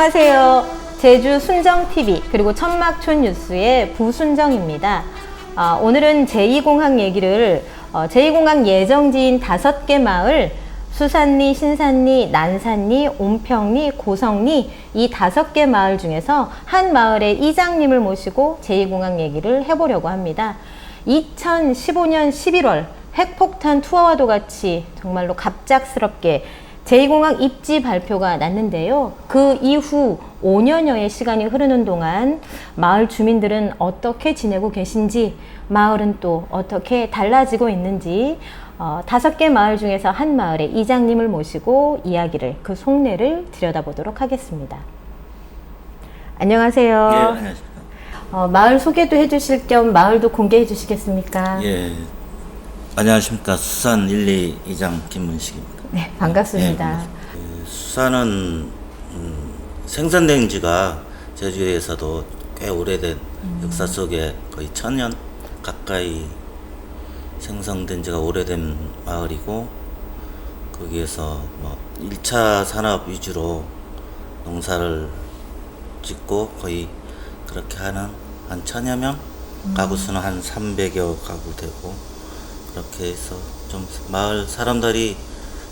안녕하세요. 제주 순정TV 그리고 천막촌 뉴스의 부순정입니다. 오늘은 제2공항 얘기를 제2공항 예정지인 5개 마을 수산리, 신산리, 난산리, 온평리, 고성리 이 5개 마을 중에서 한 마을의 이장님을 모시고 제2공항 얘기를 해보려고 합니다. 2015년 11월 핵폭탄 투하와도 같이 정말로 갑작스럽게 제2공항 입지 발표가 났는데요. 그 이후 5년여의 시간이 흐르는 동안 마을 주민들은 어떻게 지내고 계신지, 마을은 또 어떻게 달라지고 있는지 5개 마을 중에서 한 마을의 이장님을 모시고 이야기를, 그 속내를 들여다보도록 하겠습니다. 안녕하세요. 예, 안녕하십니까. 마을 소개도 해주실 겸 마을도 공개해 주시겠습니까? 예, 안녕하십니까. 수산 1, 2 이장 김문식입니다. 네, 반갑습니다. 수산은 생산된 지가 제주에서도 꽤 오래된 역사 속에 거의 1000년 가까이 생성된 지가 오래된 마을이고, 거기에서 뭐 1차 산업 위주로 농사를 짓고 거의 그렇게 하는 한 1000여 명, 가구 수는 한 300여 가구 되고, 그렇게 해서 좀 마을 사람들이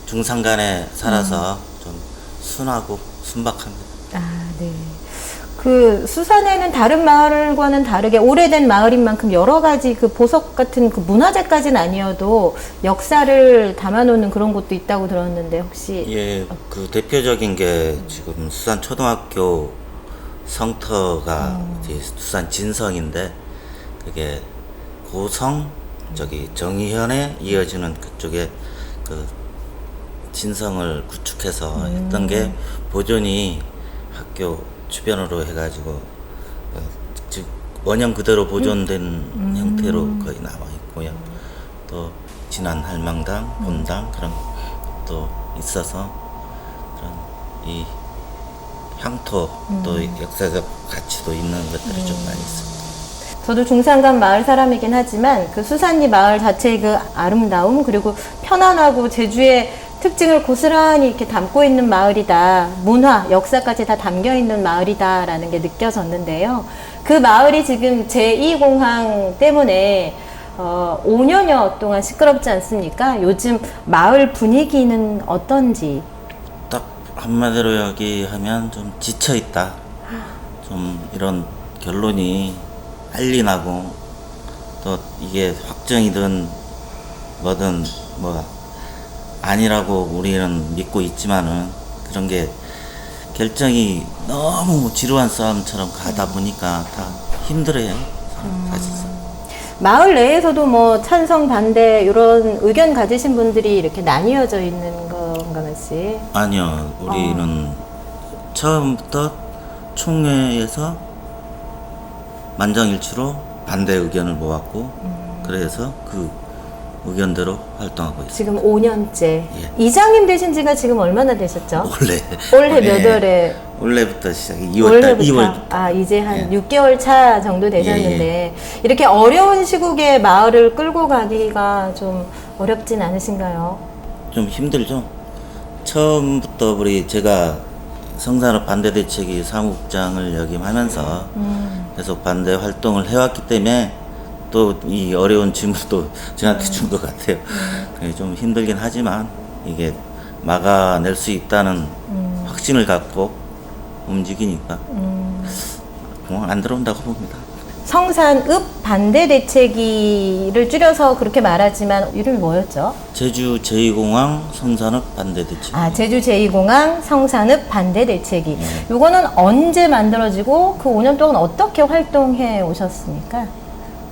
중산간에 살아서 좀 순하고 순박합니다. 네. 그 수산에는 다른 마을과는 다르게 오래된 마을인 만큼 여러 가지 그 보석 같은 그 문화재까지는 아니어도 역사를 담아놓는 그런 곳도 있다고 들었는데 혹시? 예, 그 대표적인 게 지금 수산 초등학교 성터가 이제 수산 진성인데, 그게 고성 저기 정의현에 이어지는 그쪽에 그 진성을 구축해서 했던 게 보존이 학교 주변으로 해가지고 즉 원형 그대로 보존된 형태로 거의 나와 있고요. 또 진안 할망당, 본당 그런 것도 있어서 그런 이 향토 또 역사적 가치도 있는 것들이 좀 많이 있습니다. 저도 중산간 마을 사람이긴 하지만 그 수산리 마을 자체의 그 아름다움, 그리고 편안하고 제주의 특징을 고스란히 이렇게 담고 있는 마을이다. 문화, 역사까지 다 담겨 있는 마을이다라는 게 느껴졌는데요. 그 마을이 지금 제2공항 때문에 5년여 동안 시끄럽지 않습니까? 요즘 마을 분위기는 어떤지. 딱 한마디로 얘기하면 좀 지쳐 있다. 좀 이런 결론이 빨리 나고, 또 이게 확정이든 뭐든 뭐 아니라고 우리는 믿고 있지만은, 그런 게 결정이 너무 지루한 싸움처럼 가다 보니까 다 힘들어요. 사실상. 마을 내에서도 뭐 찬성, 반대 이런 의견 가지신 분들이 이렇게 나뉘어져 있는 건가 말지? 아니요, 우리는 처음부터 총회에서 만장일치로 반대 의견을 모았고, 그래서 그 의견대로 활동하고 있습니다. 지금 5년째. 예. 이장님 되신 지가 지금 얼마나 되셨죠? 올해 몇 월에? 올해부터 시작이 2월부터. 이제 한 예. 6개월 차 정도 되셨는데, 이렇게 어려운 시국에 마을을 끌고 가기가 좀 어렵진 않으신가요? 좀 힘들죠. 처음부터 제가 성산업 반대대책위 사무국장을 역임하면서 계속 반대 활동을 해왔기 때문에 또 이 어려운 질문도 저한테 준 것 같아요. 좀 힘들긴 하지만 이게 막아낼 수 있다는 확신을 갖고 움직이니까 공항 안 들어온다고 봅니다. 성산읍 반대대책위를 줄여서 그렇게 말하지만 이름이 뭐였죠? 제주 제2공항 성산업 반대대책위. 제주 제2공항 성산읍 반대대책위. 요거는 언제 만들어지고 그 5년 동안 어떻게 활동해 오셨습니까?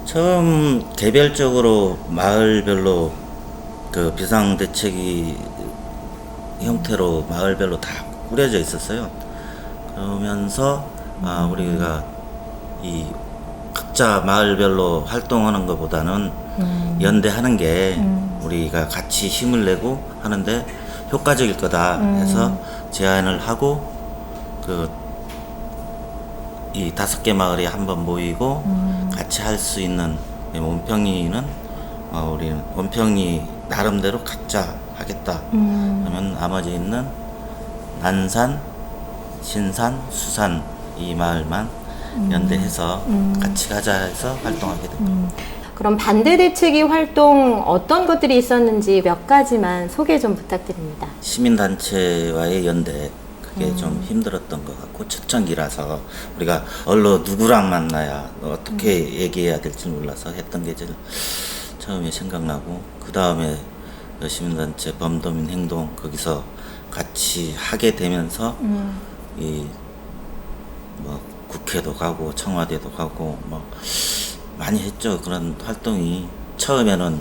처음 개별적으로 마을별로 그 비상대책위 형태로 마을별로 다 꾸려져 있었어요. 그러면서 우리가 이 각자 마을별로 활동하는 것보다는 연대하는 게 우리가 같이 힘을 내고 하는데 효과적일 거다 해서 제안을 하고, 이 5개 마을이 한번 모이고 같이 할 수 있는, 원평리는 우리는 원평리 나름대로 각자 하겠다 하면 나머지 있는 난산, 신산, 수산 이 마을만 연대해서 같이 가자 해서 활동하게 됩니다. 그럼 반대대책위 활동 어떤 것들이 있었는지 몇 가지만 소개 좀 부탁드립니다. 시민단체와의 연대 그게 좀 힘들었던 것 같고 초창기라서 우리가 얼로 누구랑 만나야 어떻게 얘기해야 될지 몰라서 했던 게 제일 처음에 생각나고 그 다음에 시민단체 범도민 행동 거기서 같이 하게 되면서 이 뭐 국회도 가고 청와대도 가고 뭐 많이 했죠. 그런 활동이 처음에는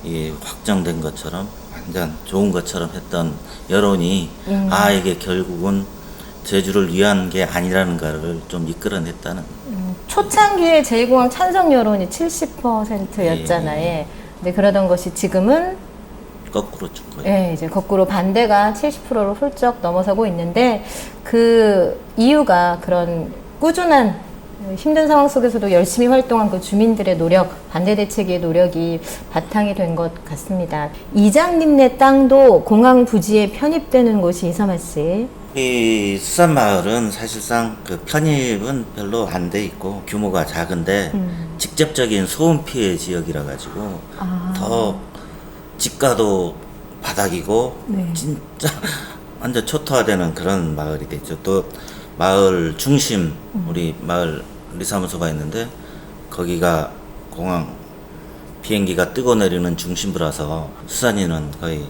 이 확정된 것처럼 완전 좋은 것처럼 했던 여론이 아 이게 결국은 제주를 위한 게 아니라는 거를 좀 이끌어냈다는. 초창기에 제2공항 찬성 여론이 70%였잖아요. 근데 그러던 것이 지금은 거꾸로 준 거예요. 예, 이제 거꾸로 반대가 70%로 훌쩍 넘어서고 있는데 그 이유가 그런 꾸준한 힘든 상황 속에서도 열심히 활동한 그 주민들의 노력, 반대 대책의 노력이 바탕이 된 것 같습니다. 이장님네 땅도 공항 부지에 편입되는 곳이 이서마 씨. 이 수산마을은 사실상 그 편입은 별로 안 돼 있고 규모가 작은데 직접적인 소음 피해 지역이라 가지고 더 집가도 바닥이고 네. 진짜 완전 초토화되는 그런 마을이 됐죠. 또 마을 중심 우리 마을 우리 사무소가 있는데 거기가 공항 비행기가 뜨고 내리는 중심부라서 수산인은 거의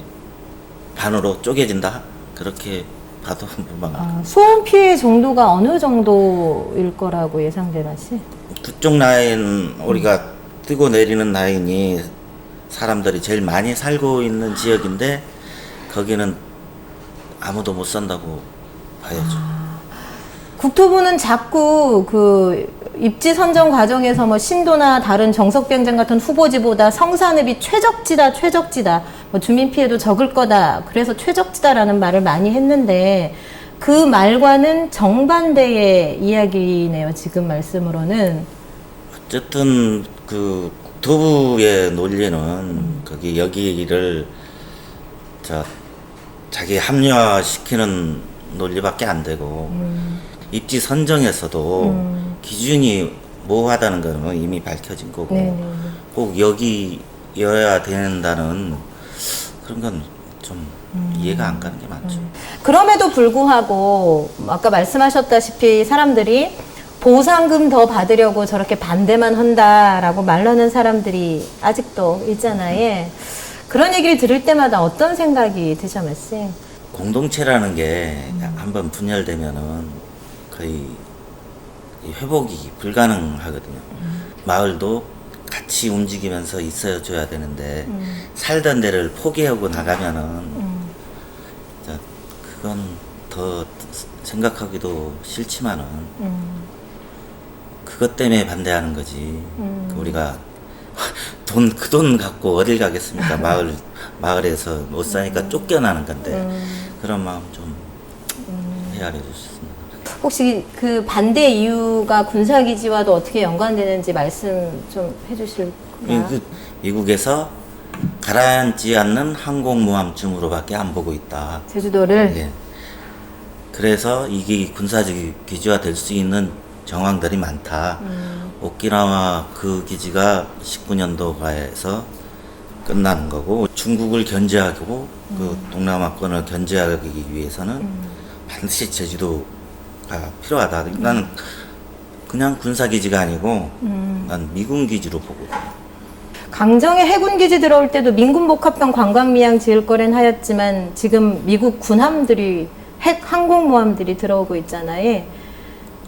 반으로 쪼개진다 그렇게 봐도 무방합니다. 소음 피해 정도가 어느 정도일 거라고 예상되나 씨? 그쪽 라인 우리가 뜨고 내리는 라인이 사람들이 제일 많이 살고 있는 지역인데 거기는 아무도 못 산다고 봐야죠. 국토부는 자꾸 그 입지 선정 과정에서 뭐 신도나 다른 정석비행장 같은 후보지보다 성산읍이 최적지다. 뭐 주민 피해도 적을 거다. 그래서 최적지다라는 말을 많이 했는데 그 말과는 정반대의 이야기네요. 지금 말씀으로는. 어쨌든 그 국토부의 논리는 거기 여기를 자기 합리화시키는 논리밖에 안 되고 입지 선정에서도 기준이 모호하다는 거는 이미 밝혀진 거고 네네. 꼭 여기여야 된다는 그런 건 좀 이해가 안 가는 게 많죠. 그럼에도 불구하고 아까 말씀하셨다시피 사람들이 보상금 더 받으려고 저렇게 반대만 한다라고 말하는 사람들이 아직도 있잖아요. 그런 얘기를 들을 때마다 어떤 생각이 드셔, 말씀? 공동체라는 게 한번 분열되면은 거의 회복이 불가능하거든요. 마을도 같이 움직이면서 있어 줘야 되는데 살던 데를 포기하고 나가면은 그건 더 생각하기도 싫지만은 그것 때문에 반대하는 거지. 우리가 그 돈 갖고 어딜 가겠습니까? 마을에서 못 사니까 쫓겨나는 건데 그런 마음 좀 헤아려 주셨습니다. 혹시 그 반대 이유가 군사기지와도 어떻게 연관되는지 말씀 좀 해주실까요? 미국에서 가라앉지 않는 항공모함쯤으로밖에 안 보고 있다. 제주도를? 예. 그래서 이게 군사적 기지화 될 수 있는 정황들이 많다. 오키나와 그 기지가 19년도가에서 끝나는 거고 중국을 견제하고 그 동남아권을 견제하기 위해서는 반드시 제주도가 필요하다. 나는 그냥 군사기지가 아니고 난 미군기지로 보고 강정에 해군기지 들어올 때도 민군복합형 관광미양 지을 거란 하였지만 지금 미국 군함들이 항공모함들이 들어오고 있잖아요.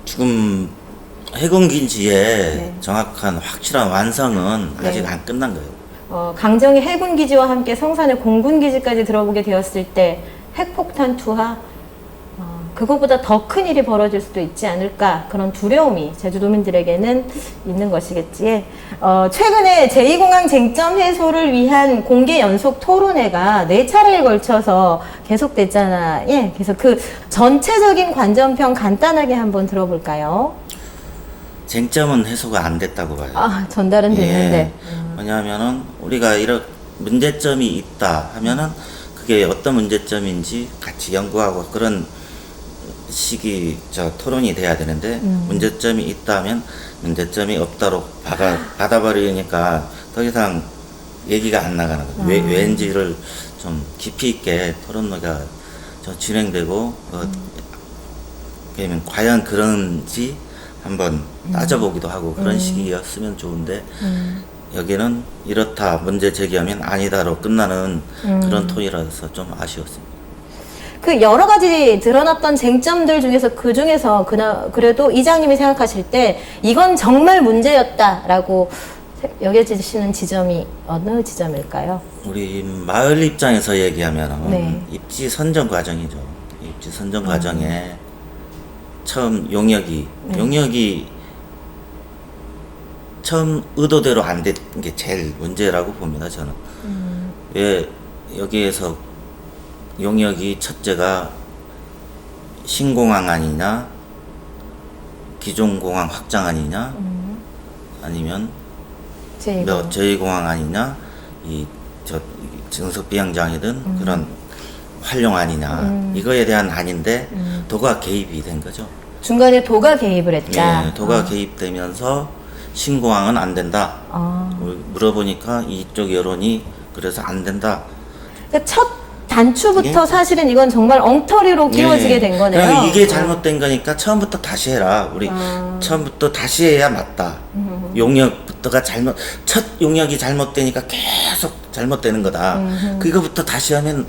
지금 해군기지의 네. 정확한 확실한 완성은 네. 아직 안 끝난 거예요. 강정이 해군기지와 함께 성산의 공군기지까지 들어보게 되었을 때 핵폭탄 투하 그거보다 더 큰 일이 벌어질 수도 있지 않을까 그런 두려움이 제주도민들에게는 있는 것이겠지. 최근에 제2공항 쟁점 해소를 위한 공개 연속 토론회가 4차례에 걸쳐서 계속됐잖아. 예, 그래서 그 전체적인 관전평 간단하게 한번 들어볼까요? 쟁점은 해소가 안 됐다고 봐요. 전달은 됐는데. 왜냐하면은 우리가 이런 문제점이 있다 하면은 그게 어떤 문제점인지 같이 연구하고 그런 시기 토론이 돼야 되는데 문제점이 있다면 문제점이 없다로 받아버리니까 더 이상 얘기가 안 나가는 거죠. 왜인지를 좀 깊이 있게 토론회가 진행되고 그러면 과연 그런지 한번 따져보기도 하고 그런 시기였으면 좋은데 여기는 이렇다 문제 제기하면 아니다로 끝나는 그런 톤이라서 좀 아쉬웠습니다. 그 여러 가지 드러났던 쟁점들 중에서 그 중에서 그래도 이장님이 생각하실 때 이건 정말 문제였다라고 여겨지시는 지점이 어느 지점일까요? 우리 마을 입장에서 얘기하면 네. 입지 선정 과정이죠. 입지 선정 과정에 처음 용역이 처음 의도대로 안 된 게 제일 문제라고 봅니다. 저는 왜 여기에서 용역이 첫째가 신공항 아니냐, 기존 공항 확장 아니냐, 아니면 제2공항 아니냐, 증석비양장이든 그런 활용 아니냐, 이거에 대한 아닌데 도가 개입이 된 거죠. 중간에 도가 개입을 했다. 예, 도가 개입되면서 신공항은 안 된다. 물어보니까 이쪽 여론이 그래서 안 된다. 그러니까 첫 단추부터 사실은 이건 정말 엉터리로 끼워지게 된 거네요. 그러니까 이게 잘못된 거니까 처음부터 다시 해라. 우리 처음부터 다시 해야 맞다. 용역부터가 첫 용역이 잘못되니까 계속 잘못되는 거다. 그거부터 다시 하면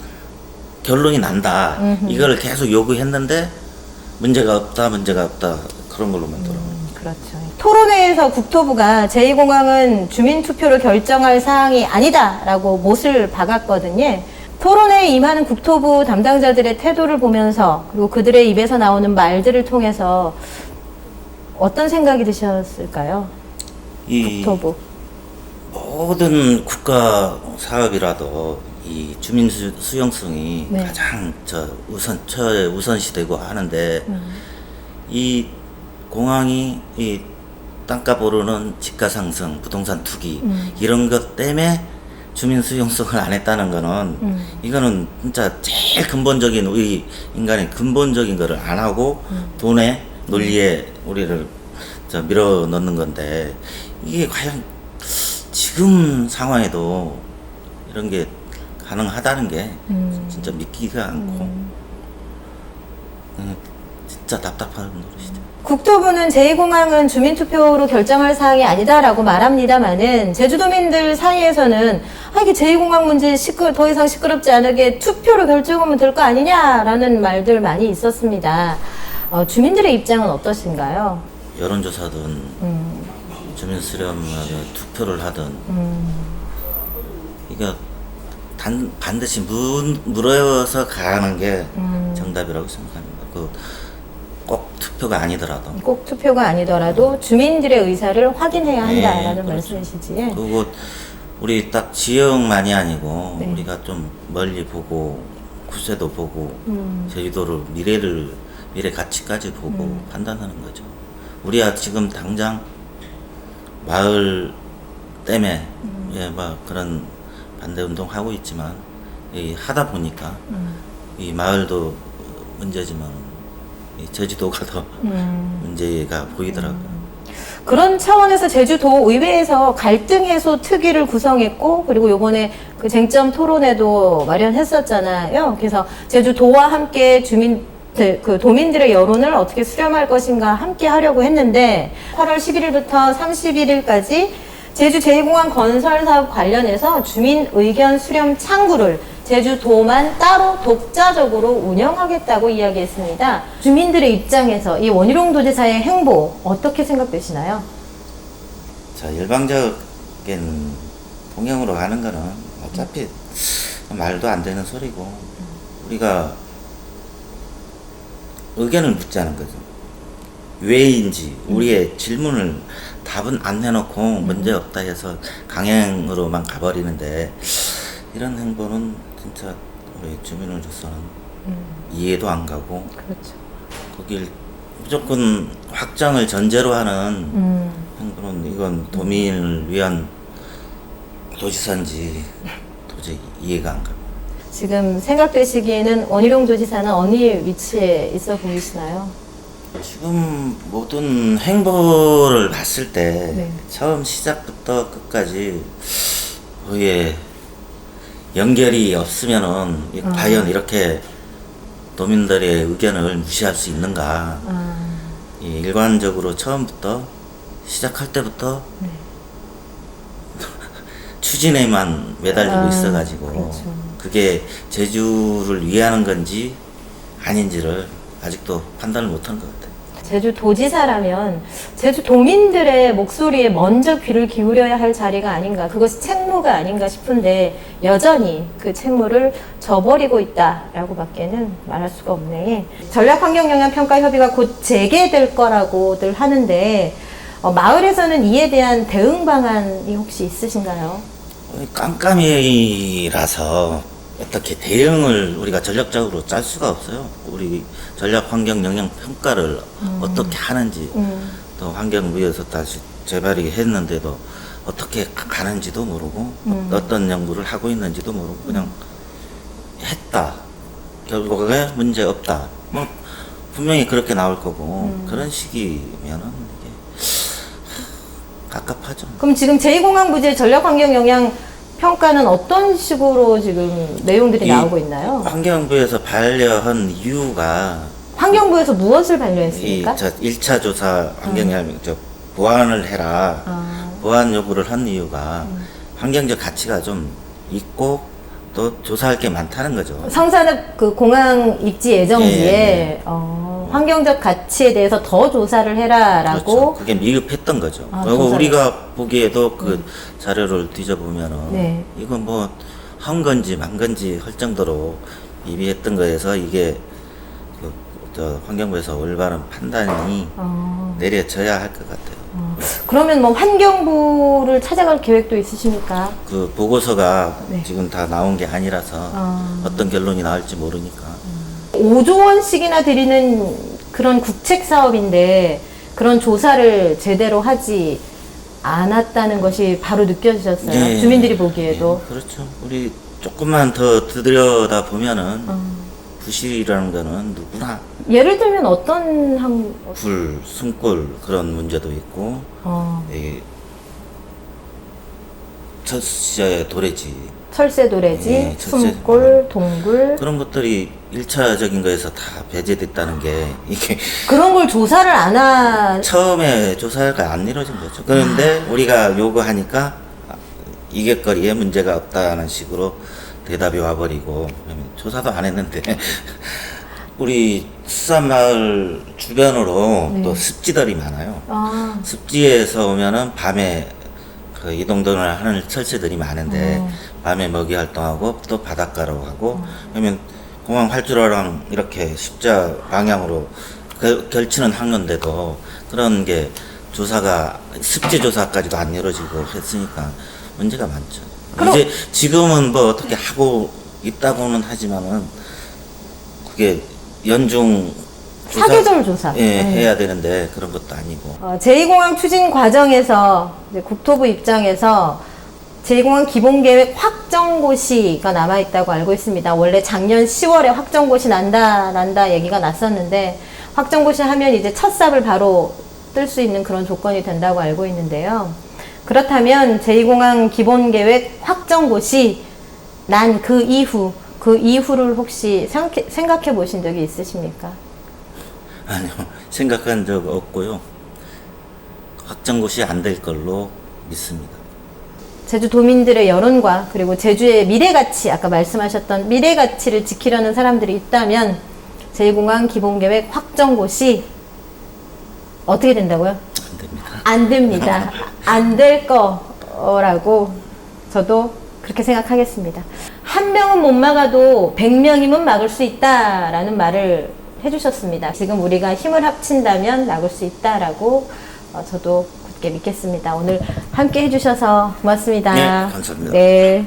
결론이 난다. 이거를 계속 요구했는데 문제가 없다. 그런 걸로만 돌아가요. 그렇죠. 토론회에서 국토부가 제2공항은 주민투표로 결정할 사항이 아니다라고 못을 박았거든요. 토론회에 임하는 국토부 담당자들의 태도를 보면서 그리고 그들의 입에서 나오는 말들을 통해서 어떤 생각이 드셨을까요? 국토부. 모든 국가 사업이라도 이 주민 수용성이 네. 가장 우선시되고 하는데 이 공항이 이 땅값 오르는 집가 상승, 부동산 투기 이런 것 때문에 주민 수용성을 안 했다는 거는 이거는 진짜 제일 근본적인 우리 인간의 근본적인 거를 안 하고 돈에 논리에 우리를 밀어 넣는 건데 이게 과연 지금 상황에도 이런 게 가능하다는 게 진짜 믿기가 않고 진짜 답답한 노릇이죠. 국토부는 제2공항은 주민투표로 결정할 사항이 아니다라고 말합니다만은 제주도민들 사이에서는 이게 제2공항 문제 더 이상 시끄럽지 않게 투표로 결정하면 될 거 아니냐라는 말들 많이 있었습니다. 주민들의 입장은 어떠신가요? 여론조사든 주민 수렴하든 투표를 하든 이거 반드시 물어서 가는 게 정답이라고 생각합니다. 꼭 투표가 아니더라도. 꼭 투표가 아니더라도 주민들의 의사를 확인해야 한다라는 그렇죠. 말씀이시지. 그리고 우리 딱 지역만이 아니고 네. 우리가 좀 멀리 보고 구세도 보고 제주도를 미래 가치까지 보고 판단하는 거죠. 우리가 지금 당장 마을 때문에 그런 반대 운동 하고 있지만 하다 보니까 이 마을도 문제지만 이 제주도가 더 문제가 보이더라고요. 그런 차원에서 제주도 의회에서 갈등 해소 특위를 구성했고 그리고 요번에 그 쟁점 토론회도 마련했었잖아요. 그래서 제주도와 함께 도민들의 여론을 어떻게 수렴할 것인가 함께 하려고 했는데 8월 11일부터 31일까지 제주 제2공항 건설 사업 관련해서 주민 의견 수렴 창구를 제주도만 따로 독자적으로 운영하겠다고 이야기했습니다. 주민들의 입장에서 이 원희룡 도지사의 행보 어떻게 생각되시나요? 자, 일방적인 통영으로 가는 거는 어차피 말도 안 되는 소리고 우리가 의견을 묻자는 거죠. 왜인지 우리의 질문을 답은 안 내놓고 문제 없다 해서 강행으로만 가버리는데 이런 행보는 진짜 우리 주민으로서는 이해도 안 가고 그렇죠. 거길 무조건 확장을 전제로 하는 행보는 이건 도민을 위한 도지사인지 도저히 이해가 안 갑니다. 지금 생각되시기에는 원희룡 도지사는 어느 위치에 있어 보이시나요? 지금 모든 행보를 봤을 때 네. 처음 시작부터 끝까지 거기에 연결이 없으면은 과연 이렇게 도민들의 의견을 무시할 수 있는가. 이 일관적으로 처음부터 시작할 때부터 네. 추진에만 매달리고 있어가지고 그렇죠. 그게 제주를 위하는 건지 아닌지를 아직도 판단을 못한 것 같아요. 제주 도지사라면 제주 도민들의 목소리에 먼저 귀를 기울여야 할 자리가 아닌가, 그것이 책무가 아닌가 싶은데 여전히 그 책무를 저버리고 있다라고 밖에는 말할 수가 없네. 전략환경영향평가협의가 곧 재개될 거라고들 하는데 마을에서는 이에 대한 대응 방안이 혹시 있으신가요? 깜깜이라서 어떻게 대응을 우리가 전략적으로 짤 수가 없어요. 우리 전략환경영향평가를 어떻게 하는지 또 환경부에서 다시 재발이 했는데도 어떻게 가는지도 모르고 어떤 연구를 하고 있는지도 모르고 그냥 했다. 결국에 문제 없다. 뭐 분명히 그렇게 나올 거고 그런 식이면은 이게 갑갑하죠. 그럼 지금 제2공항 부지의 전략환경영향 평가는 어떤 식으로 지금 내용들이 나오고 있나요? 환경부에서 반려한 이유가 환경부에서 무엇을 반려했습니까? 이 1차 조사 환경영향 보완을 해라. 보완 요구를 한 이유가 환경적 가치가 좀 있고 또 조사할 게 많다는 거죠. 성산읍 그 공항 입지 예정지에 예. 환경적 가치에 대해서 더 조사를 해라라고. 그렇죠. 그게 미흡했던 거죠. 그리고 조사를. 우리가 보기에도 그 자료를 뒤져보면은 네. 이거 뭐 한 건지 만 건지 할 정도로 미비했던 거에서 이게 저 환경부에서 올바른 판단이 내려져야 할 것 같아요. 그러면 뭐 환경부를 찾아갈 계획도 있으십니까? 그 보고서가 네. 지금 다 나온 게 아니라서 어떤 결론이 나올지 모르니까 5조 원씩이나 드리는 그런 국책 사업인데 그런 조사를 제대로 하지 않았다는 것이 바로 느껴지셨어요. 예, 주민들이 보기에도. 예, 그렇죠. 우리 조금만 더 들여다 보면은 부실이라는 거는 누구나 예를 들면 어떤 불, 숨골 그런 문제도 있고 이 철새 도래지 철새 도래지, 예, 철새. 숨골, 동굴 그런 것들이 1차적인 거에서 다 배제됐다는 게 이게 그런 걸 조사를 안 한. 처음에 조사가 안 이루어진 거죠. 그런데 우리가 요구하니까 이객거리에 문제가 없다는 식으로 대답이 와버리고 조사도 안 했는데 우리 수산마을 주변으로 또 습지들이 많아요. 습지에서 오면은 밤에 그 이동전을 하는 철새들이 많은데 밤에 먹이 활동하고 또 바닷가로 가고 그러면 공항 활주로랑 이렇게 십자 방향으로 결치는 한 건데도 그런 게 조사가 습지 조사까지도 안 이루어지고 했으니까 문제가 많죠. 이제 지금은 뭐 어떻게 하고 있다고는 하지만은 그게 연중 사계절 조사. 예, 해야 되는데 그런 것도 아니고 제2공항 추진 과정에서 이제 국토부 입장에서 제2공항 기본계획 확정고시가 남아있다고 알고 있습니다. 원래 작년 10월에 확정고시 난다 얘기가 났었는데 확정고시 하면 이제 첫 삽을 바로 뜰 수 있는 그런 조건이 된다고 알고 있는데요. 그렇다면 제2공항 기본계획 확정고시 난 그 이후를 혹시 생각해 보신 적이 있으십니까? 아니요, 생각한 적 없고요. 확정고시 안 될 걸로 믿습니다. 제주 도민들의 여론과 그리고 제주의 미래가치, 아까 말씀하셨던 미래가치를 지키려는 사람들이 있다면 제2공항 기본계획 확정고시 어떻게 된다고요? 안 됩니다. 안 됩니다. 안 될 거라고 저도 그렇게 생각하겠습니다. 한 명은 못 막아도 100명이면 막을 수 있다라는 말을 해주셨습니다. 지금 우리가 힘을 합친다면 막을 수 있다라고 저도 굳게 믿겠습니다. 오늘 함께 해주셔서 고맙습니다. 네, 감사합니다. 네.